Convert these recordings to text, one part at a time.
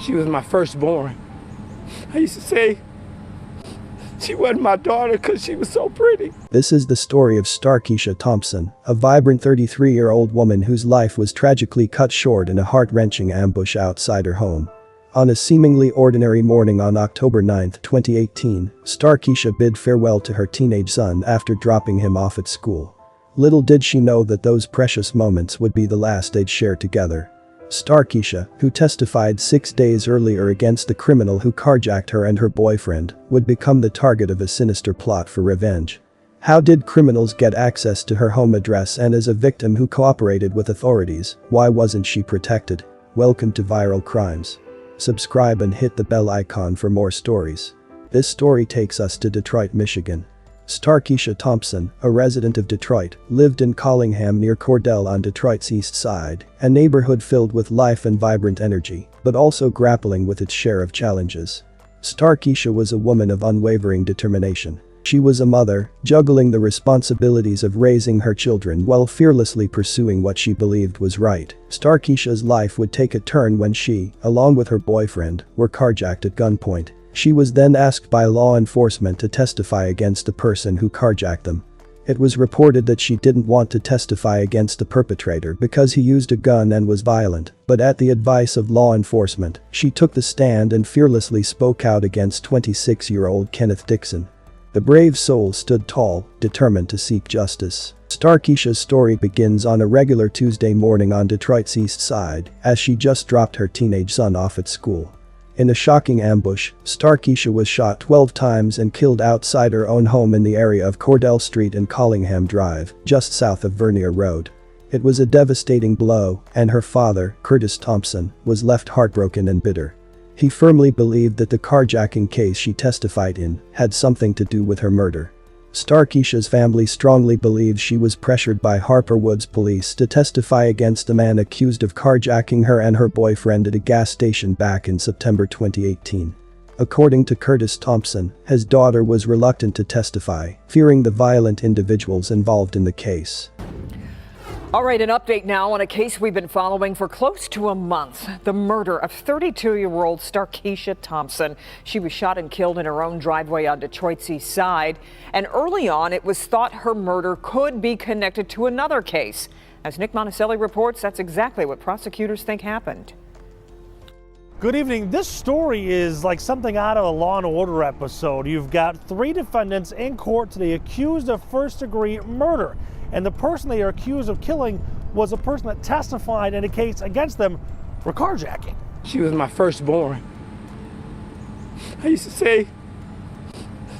She was my firstborn. I used to say she wasn't my daughter because she was so pretty. This is the story of Starkisha Thompson, a vibrant 33-year-old woman whose life was tragically cut short in a heart-wrenching ambush outside her home. On a seemingly ordinary morning on October 9, 2018, Starkisha bid farewell to her teenage son after dropping him off at school. Little did she know that those precious moments would be the last they'd share together. Starkisha, who testified 6 days earlier against the criminal who carjacked her and her boyfriend, would become the target of a sinister plot for revenge. How did criminals get access to her home address, and as a victim who cooperated with authorities, why wasn't she protected? Welcome to Viral Crimes. Subscribe and hit the bell icon for more stories. This story takes us to Detroit, Michigan. Starkisha Thompson, a resident of Detroit, lived in Collingham near Cordell on Detroit's east side, a neighborhood filled with life and vibrant energy, but also grappling with its share of challenges. Starkisha was a woman of unwavering determination. She was a mother, juggling the responsibilities of raising her children while fearlessly pursuing what she believed was right. Starkisha's life would take a turn when she, along with her boyfriend, were carjacked at gunpoint. She was then asked by law enforcement to testify against the person who carjacked them. It was reported that she didn't want to testify against the perpetrator because he used a gun and was violent, but at the advice of law enforcement, she took the stand and fearlessly spoke out against 26-year-old Kenneth Dixon. The brave soul stood tall, determined to seek justice. Starkisha's story begins on a regular Tuesday morning on Detroit's east side, as she just dropped her teenage son off at school. In a shocking ambush, Starkisha was shot 12 times and killed outside her own home in the area of Cordell Street and Collingham Drive, just south of Vernier Road. It was a devastating blow, and her father, Curtis Thompson, was left heartbroken and bitter. He firmly believed that the carjacking case she testified in had something to do with her murder. Starkisha's family strongly believes she was pressured by Harper Woods police to testify against the man accused of carjacking her and her boyfriend at a gas station back in September 2018. According to Curtis Thompson, his daughter was reluctant to testify, fearing the violent individuals involved in the case. All right, an update now on a case we've been following for close to a month. The murder of 32-year-old Starkisha Thompson. She was shot and killed in her own driveway on Detroit's east side. And early on, it was thought her murder could be connected to another case. As Nick Monticelli reports, that's exactly what prosecutors think happened. Good evening. This story is like something out of a Law and Order episode. You've got 3 defendants in court today accused of first-degree murder. And the person they are accused of killing was a person that testified in a case against them for carjacking. She was my firstborn. I used to say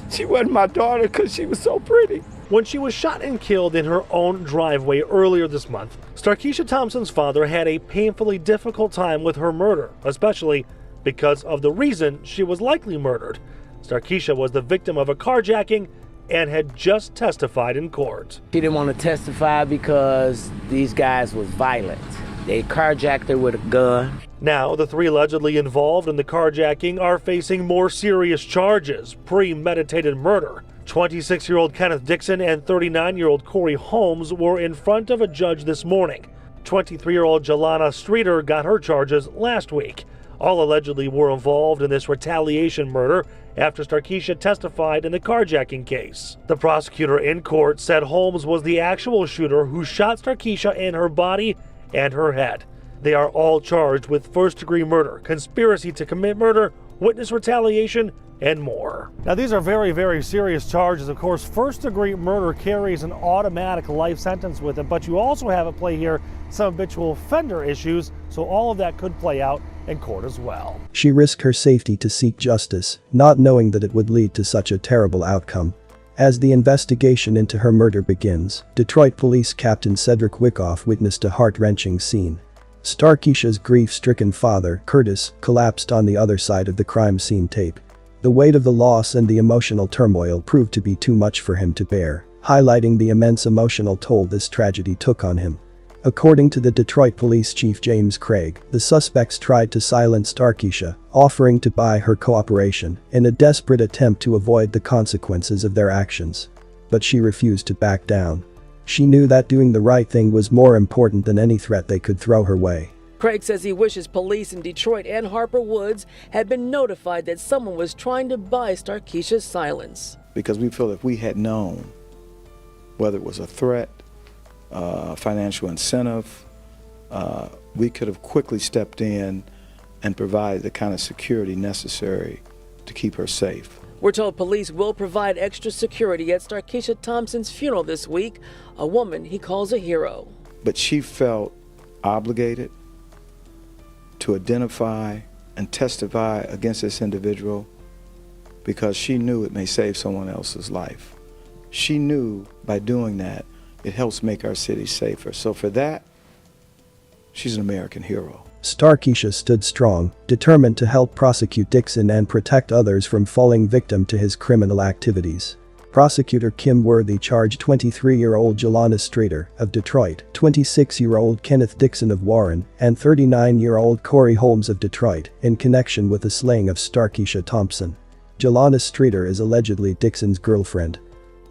she wasn't my daughter because she was so pretty. When she was shot and killed in her own driveway earlier this month, Starkisha Thompson's father had a painfully difficult time with her murder, especially because of the reason she was likely murdered. Starkisha was the victim of a carjacking and had just testified in court. She didn't want to testify because these guys was violent. They carjacked her with a gun. Now, the 3 allegedly involved in the carjacking are facing more serious charges: premeditated murder. 26-year-old Kenneth Dixon and 39-year-old Corey Holmes were in front of a judge this morning. 23-year-old Jelana Streeter got her charges last week. All allegedly were involved in this retaliation murder after Starkisha testified in the carjacking case. The prosecutor in court said Holmes was the actual shooter who shot Starkisha in her body and her head. They are all charged with first-degree murder, conspiracy to commit murder, witness retaliation, and more. Now, these are very, very serious charges. Of course, first-degree murder carries an automatic life sentence with it, but you also have at play here some habitual offender issues, so all of that could play out in court as well. She risked her safety to seek justice, not knowing that it would lead to such a terrible outcome. As the investigation into her murder begins, Detroit Police Captain Cedric Wickoff witnessed a heart-wrenching scene. Starkisha's grief-stricken father, Curtis, collapsed on the other side of the crime scene tape. The weight of the loss and the emotional turmoil proved to be too much for him to bear, highlighting the immense emotional toll this tragedy took on him. According to the Detroit Police Chief James Craig, the suspects tried to silence Starkisha, offering to buy her cooperation in a desperate attempt to avoid the consequences of their actions. But she refused to back down. She knew that doing the right thing was more important than any threat they could throw her way. Craig says he wishes police in Detroit and Harper Woods had been notified that someone was trying to buy Starkisha's silence. Because we feel if we had known, whether it was a threat, financial incentive, we could have quickly stepped in and provided the kind of security necessary to keep her safe. We're told police will provide extra security at Starkisha Thompson's funeral this week, a woman he calls a hero. But she felt obligated to identify and testify against this individual because she knew it may save someone else's life. She knew by doing that, it helps make our city safer. So for that, she's an American hero. Starkisha stood strong, determined to help prosecute Dixon and protect others from falling victim to his criminal activities. Prosecutor Kim Worthy charged 23-year-old Jelana Streeter of Detroit, 26-year-old Kenneth Dixon of Warren, and 39-year-old Corey Holmes of Detroit in connection with the slaying of Starkisha Thompson. Jelana Streeter is allegedly Dixon's girlfriend.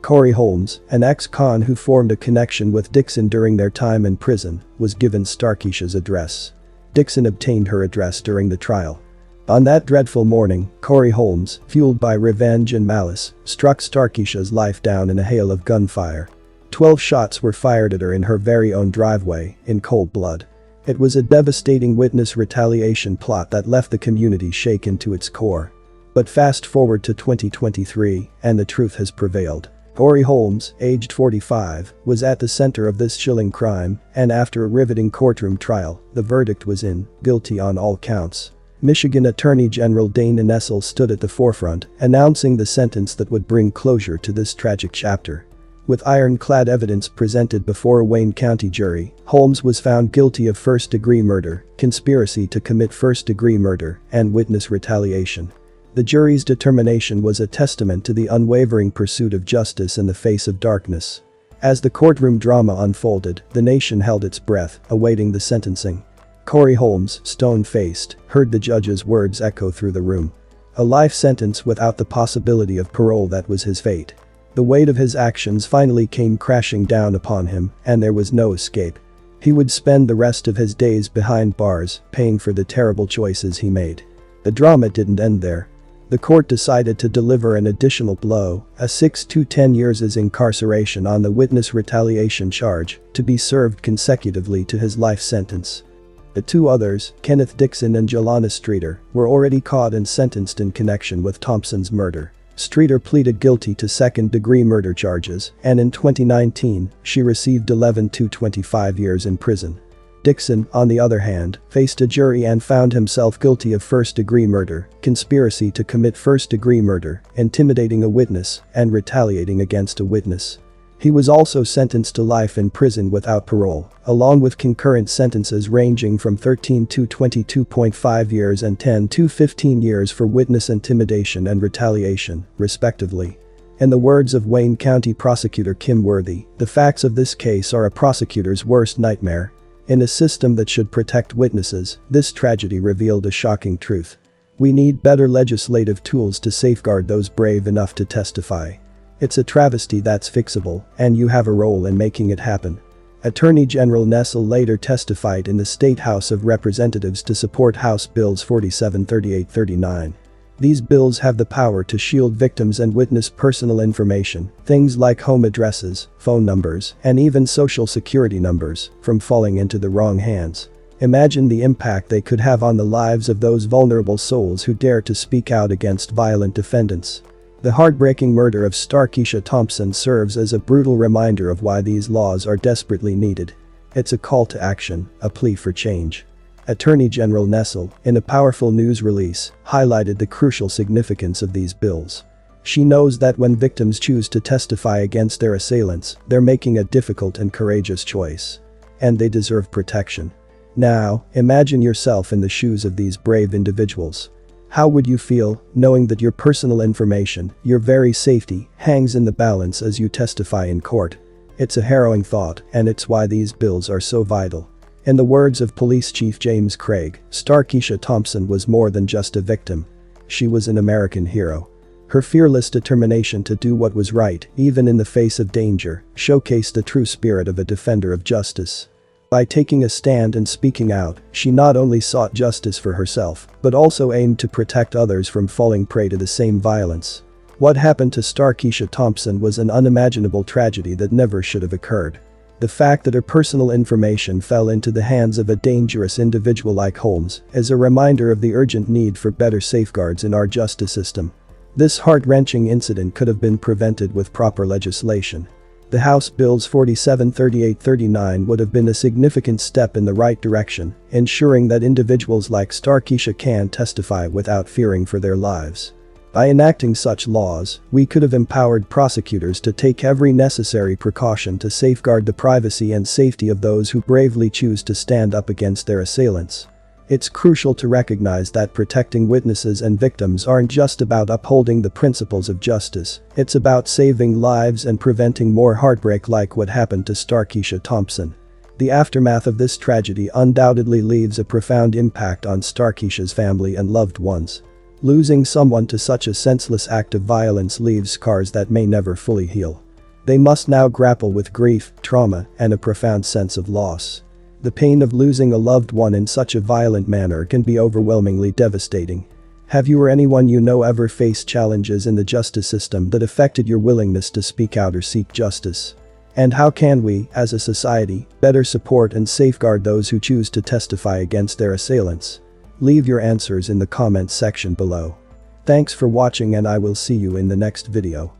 Corey Holmes, an ex-con who formed a connection with Dixon during their time in prison, was given Starkisha's address. Dixon obtained her address during the trial. On that dreadful morning, Corey Holmes, fueled by revenge and malice, struck Starkisha's life down in a hail of gunfire. 12 shots were fired at her in her very own driveway, in cold blood. It was a devastating witness retaliation plot that left the community shaken to its core. But fast forward to 2023, and the truth has prevailed. Corey Holmes, aged 45, was at the center of this chilling crime, and after a riveting courtroom trial, the verdict was in, guilty on all counts. Michigan Attorney General Dana Nessel stood at the forefront, announcing the sentence that would bring closure to this tragic chapter. With ironclad evidence presented before a Wayne County jury, Holmes was found guilty of first-degree murder, conspiracy to commit first-degree murder, and witness retaliation. The jury's determination was a testament to the unwavering pursuit of justice in the face of darkness. As the courtroom drama unfolded, the nation held its breath, awaiting the sentencing. Corey Holmes, stone-faced, heard the judge's words echo through the room. A life sentence without the possibility of parole, that was his fate. The weight of his actions finally came crashing down upon him, and there was no escape. He would spend the rest of his days behind bars, paying for the terrible choices he made. The drama didn't end there. The court decided to deliver an additional blow, a 6 to 10 years' incarceration on the witness retaliation charge, to be served consecutively to his life sentence. The two others, Kenneth Dixon and Jelana Streeter, were already caught and sentenced in connection with Thompson's murder. Streeter pleaded guilty to second-degree murder charges, and in 2019, she received 11 to 25 years in prison. Dixon, on the other hand, faced a jury and found himself guilty of first-degree murder, conspiracy to commit first-degree murder, intimidating a witness, and retaliating against a witness. He was also sentenced to life in prison without parole, along with concurrent sentences ranging from 13 to 22.5 years and 10 to 15 years for witness intimidation and retaliation, respectively. In the words of Wayne County Prosecutor Kim Worthy, the facts of this case are a prosecutor's worst nightmare. In a system that should protect witnesses, this tragedy revealed a shocking truth. We need better legislative tools to safeguard those brave enough to testify. It's a travesty that's fixable, and you have a role in making it happen. Attorney General Nessel later testified in the State House of Representatives to support House Bills 4738-39. These bills have the power to shield victims and witness personal information, things like home addresses, phone numbers, and even social security numbers, from falling into the wrong hands. Imagine the impact they could have on the lives of those vulnerable souls who dare to speak out against violent defendants. The heartbreaking murder of Starkisha Thompson serves as a brutal reminder of why these laws are desperately needed. It's a call to action, a plea for change. Attorney General Nessel, in a powerful news release, highlighted the crucial significance of these bills. She knows that when victims choose to testify against their assailants, they're making a difficult and courageous choice. And they deserve protection. Now, imagine yourself in the shoes of these brave individuals. How would you feel, knowing that your personal information, your very safety, hangs in the balance as you testify in court? It's a harrowing thought, and it's why these bills are so vital. In the words of Police Chief James Craig, Starkisha Thompson was more than just a victim. She was an American hero. Her fearless determination to do what was right, even in the face of danger, showcased the true spirit of a defender of justice. By taking a stand and speaking out, she not only sought justice for herself, but also aimed to protect others from falling prey to the same violence. What happened to Starkisha Thompson was an unimaginable tragedy that never should have occurred. The fact that her personal information fell into the hands of a dangerous individual like Holmes is a reminder of the urgent need for better safeguards in our justice system. This heart-wrenching incident could have been prevented with proper legislation. The House Bills 4738-39 would have been a significant step in the right direction, ensuring that individuals like Starkisha can testify without fearing for their lives. By enacting such laws, we could have empowered prosecutors to take every necessary precaution to safeguard the privacy and safety of those who bravely choose to stand up against their assailants. It's crucial to recognize that protecting witnesses and victims aren't just about upholding the principles of justice, it's about saving lives and preventing more heartbreak like what happened to Starkisha Thompson. The aftermath of this tragedy undoubtedly leaves a profound impact on Starkisha's family and loved ones. Losing someone to such a senseless act of violence leaves scars that may never fully heal. They must now grapple with grief, trauma, and a profound sense of loss. The pain of losing a loved one in such a violent manner can be overwhelmingly devastating. Have you or anyone you know ever faced challenges in the justice system that affected your willingness to speak out or seek justice? And how can we, as a society, better support and safeguard those who choose to testify against their assailants? Leave your answers in the comments section below. Thanks for watching and I will see you in the next video.